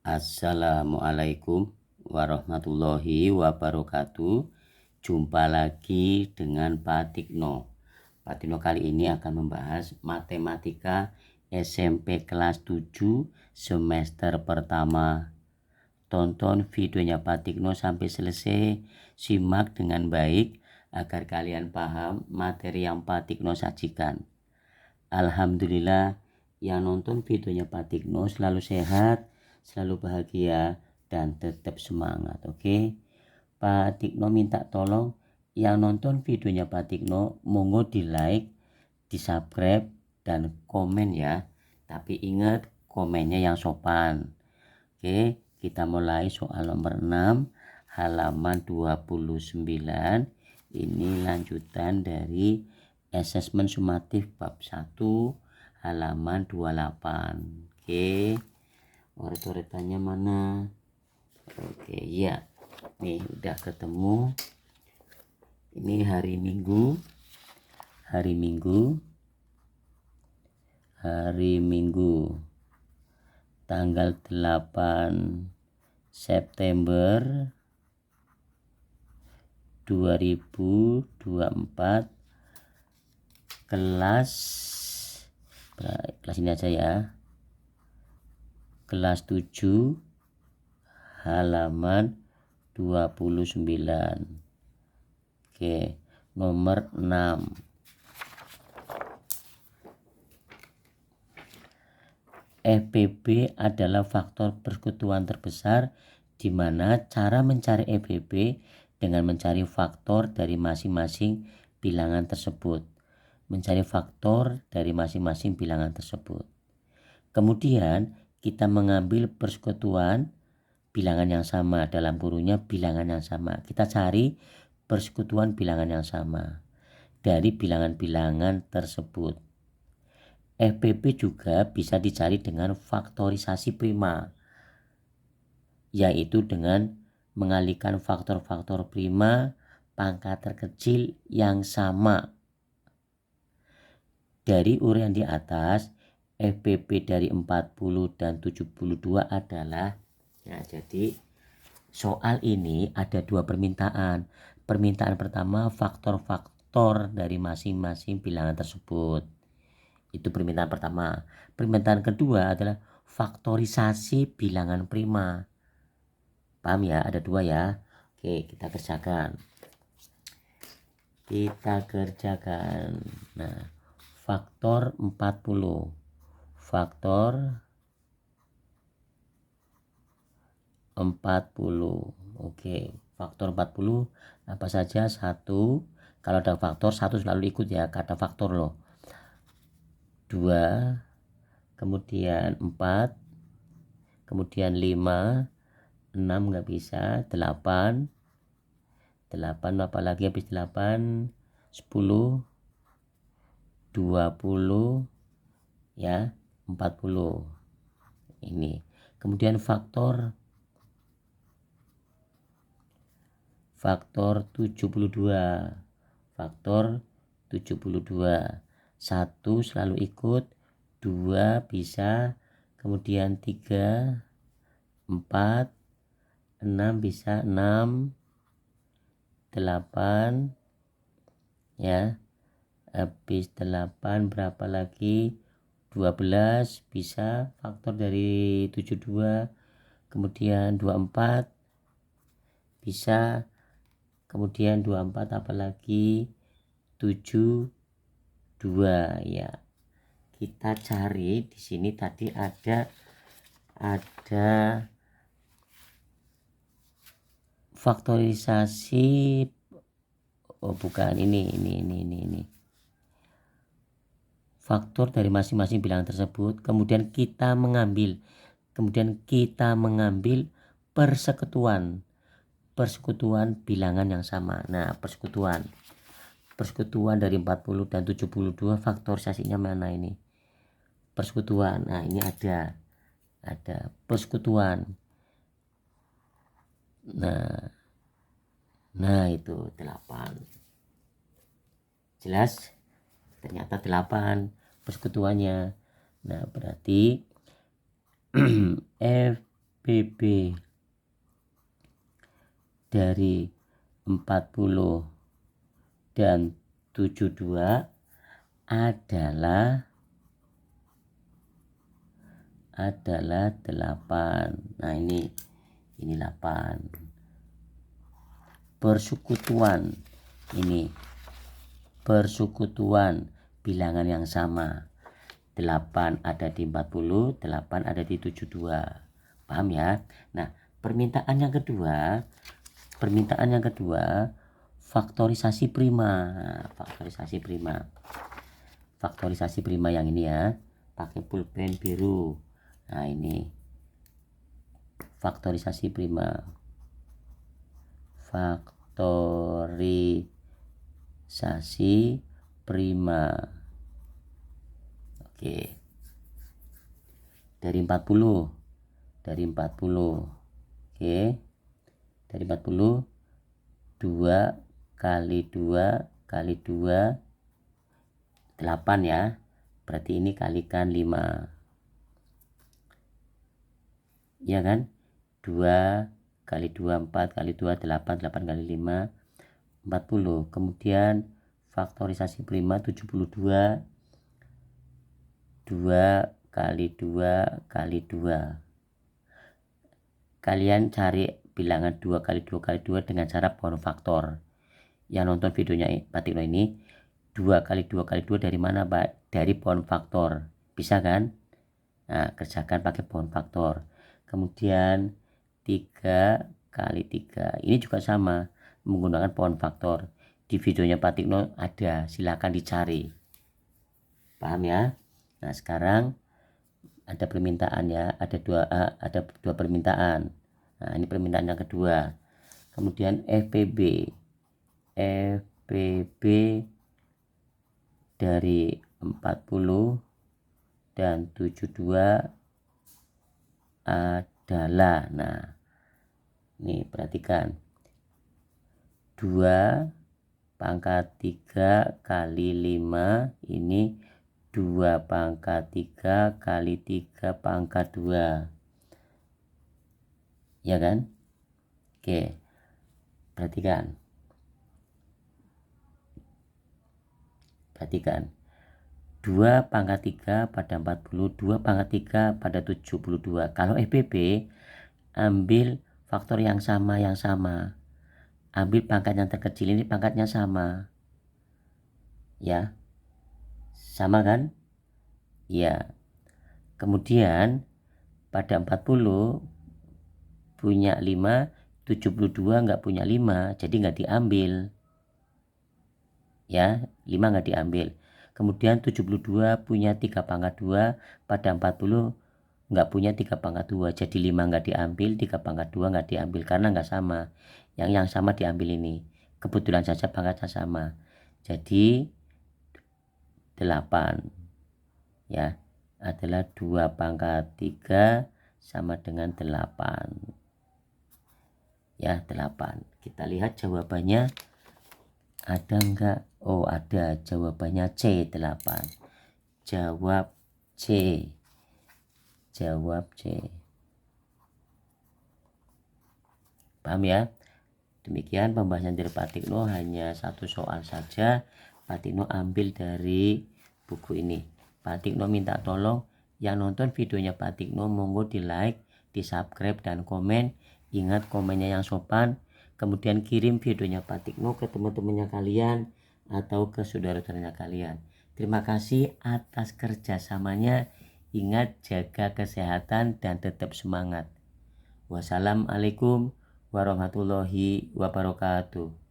Assalamualaikum warahmatullahi wabarakatuh. Jumpa lagi dengan Pak Tikno. Pak Tikno kali ini akan membahas matematika SMP kelas 7 semester pertama. Tonton videonya Pak Tikno sampai selesai. Simak dengan baik agar kalian paham materi yang Pak Tikno sajikan. Alhamdulillah, yang nonton videonya Pak Tikno selalu sehat, selalu bahagia, dan tetap semangat. Oke, Pak Tikno minta tolong yang nonton videonya Pak Tikno monggo di like, di subscribe, dan komen ya. Tapi ingat komennya yang sopan. Oke, kita mulai soal nomor 6 halaman 29. Ini lanjutan dari asesmen sumatif bab 1 halaman 28. Oke, coret-coretannya mana? Oke, ya, nih udah ketemu. Ini hari Minggu tanggal 8 September 2024, kelas ini aja ya, kelas 7 halaman 29. Oke, nomor 6. FPB adalah faktor persekutuan terbesar, di mana cara mencari FPB dengan mencari faktor dari masing-masing bilangan tersebut. Kemudian kita mengambil persekutuan bilangan yang sama, dalam kurungnya bilangan yang sama. Kita cari persekutuan bilangan yang sama dari bilangan-bilangan tersebut. FPB juga bisa dicari dengan faktorisasi prima, yaitu dengan mengalihkan faktor-faktor prima pangkat terkecil yang sama. Dari uraian di atas, FPB dari 40 dan 72 adalah, ya, jadi soal ini ada dua permintaan. Permintaan pertama, faktor-faktor dari masing-masing bilangan tersebut. Itu permintaan pertama. Permintaan kedua adalah faktorisasi bilangan prima. Paham ya? Ada dua ya. Oke, kita kerjakan. Nah, faktor 40. Oke, faktor 40 apa saja? 1. Kalau ada faktor 1 selalu ikut ya, kata faktor loh. 2, kemudian 4, kemudian 5, 6 nggak bisa, 8 apalagi habis 8, 10, 20 ya, 40 ini. Kemudian faktor 72, 1 selalu ikut, 2 bisa, kemudian 3, 4, 6 bisa, 6, 8 ya, habis 8 berapa lagi, 12 bisa, faktor dari 72, kemudian 24 bisa, kemudian 24 apalagi, 72 ya. Kita cari di sini tadi ada faktorisasi, bukan ini faktor dari masing-masing bilangan tersebut. Kemudian kita mengambil persekutuan bilangan yang sama. Nah, persekutuan dari 40 dan 72, faktorisasinya mana ini? Persekutuan. Nah, ini ada persekutuan. Nah itu 8. Jelas? Ternyata 8 persekutuannya. Nah, berarti FPB FPB dari 40 dan 72 adalah 8. Nah, ini 8. Persekutuan bilangan yang sama. 8 ada di 40, 8 ada di 72. Paham ya? Nah, permintaan yang kedua faktorisasi prima. Faktorisasi prima yang ini ya, pakai pulpen biru. Nah, ini faktorisasi prima. Oke. Dari 40. Oke. Dari 40 2 kali 2 kali 2 8 ya. Berarti ini kalikan 5. Ya kan? 2 kali 2 4 kali 2 8 kali 5 40. Kemudian faktorisasi prima 72 2 kali 2 kali 2. Kalian cari bilangan 2 kali 2 kali 2 dengan cara pohon faktor. Yang nonton videonya Pak Tikno ini, 2 kali 2 kali 2 dari mana, Pak? Dari pohon faktor. Bisa kan? Nah, kerjakan pakai pohon faktor. Kemudian 3 kali 3. Ini juga sama, menggunakan pohon faktor. Di videonya Pak Tikno ada, silakan dicari. Paham ya? Nah, sekarang ada permintaan ya, ada dua permintaan. Nah, ini permintaan yang kedua. Kemudian FPB dari 40 dan 72 adalah, nah ini perhatikan, 2 pangkat 3 kali 5, ini 2 pangkat 3 kali 3 pangkat 2. Ya kan? Oke. Perhatikan. 2 pangkat 3 pada 40, 2 pangkat 3 pada 72. Kalau FPB, ambil faktor yang sama. Ambil pangkat yang terkecil, ini pangkatnya sama. Ya. Sama kan? Ya. Kemudian pada 40 punya 5, 72 nggak punya 5, jadi nggak diambil. Ya, 5 nggak diambil. Kemudian 72 punya 3 pangkat 2, pada 40 nggak punya 3 pangkat 2, jadi 5 nggak diambil, 3 pangkat 2 nggak diambil karena nggak sama. Yang sama diambil ini. Kebetulan saja pangkatnya sama. Jadi 8 ya, adalah 2 pangkat 3 sama dengan 8. Ya, 8. Kita lihat jawabannya ada enggak? Oh, ada. Jawabannya C, 8. Jawab C. Paham ya? Demikian pembahasan dari Pak Tikno, hanya satu soal saja. Pak Tikno ambil dari buku ini. Pak Tikno minta tolong yang nonton videonya Pak Tikno, monggo di like, di subscribe dan komen. Ingat komennya yang sopan. Kemudian kirim videonya Pak Tikno ke teman-temannya kalian atau ke saudara-saudaranya kalian. Terima kasih atas kerjasamanya. Ingat, jaga kesehatan dan tetap semangat. Wassalamualaikum warahmatullahi wabarakatuh.